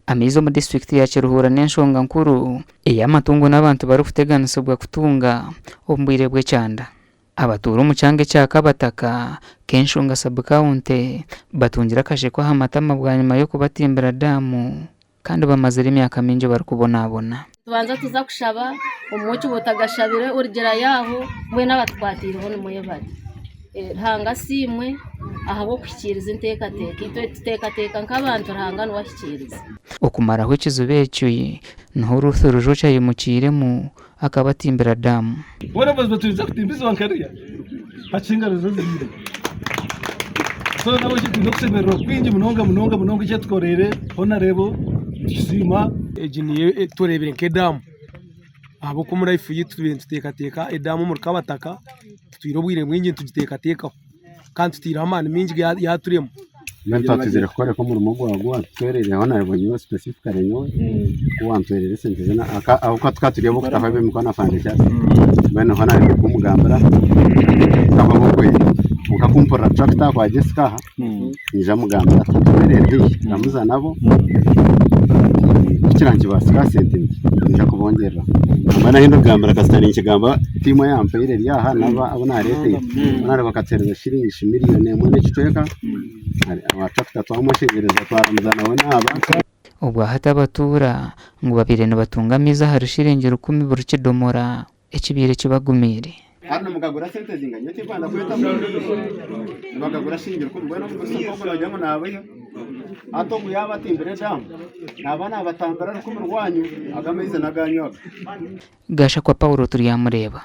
Amizo mu district ya Kiruhura n'enshonga nkuru ey'amatungo n'abantu bari kuteganisibwa kutunga ombwire bw'ekyanda. Abatura omu kyanga ekya Kabataka k'enshonga sub-county batungira akasheko aha matama bwa nyuma y'okubatimbira damu kandi bamazire emyaka mingi bari kubonabona. Tubanza tuza kushaba omuki butagashabire urugera yaho mwe n'abatwatiriho nimwe bari hanga simwe ahabo kukiriza intekateka itwe tutekateka nk'abantu hanga n'wakiriza okumaraho ekizube ekyo niho Ruth Rujocha yimukiremu akabatimbira damu. Bora bazatuza kutimbiza wankariya hachingarizo zibire so nabo kitino kusemerwa kwingi munonga icyo tworere honarebo kisima ejiniye turebere nkedamu abo ko muri ifu yitubire tutekateka edamu muri Kabataka twirobwire mwingi tugitekateka kandi tutira amani mingi yaturemo natuzira kore ko muri mugo agwa twerere honarebo nyo specifically nyo kuwantwerere sentezena aho katuriye bo kutafabe mukona foundation bene honarebo kumugambara kababokwe ukakumpora tractor kwa Jessica nija mugambara twerere namuza nabo kirangi basika sente nja kubongera bana hindo gambara kasitani ikigamba timo yampere yaha naba abona rete bana bakatereza shiringi miliyoni emwe n'ikitweka aba tractor twamushigereza twaramuzana we naba ubwo hata batura ngo babire n'batungamiza hari shiringi 10 buri kidomora ekibire kibagumire hano mukagura sente zinganye tivanda kweta mukagura shiringi 10 bwana gusoko bajyamo nabayo ato kuyabatimbire damu nabana abatambara ko murwanyu agameze naganyoga gasha kwa Paulo turi yamureba.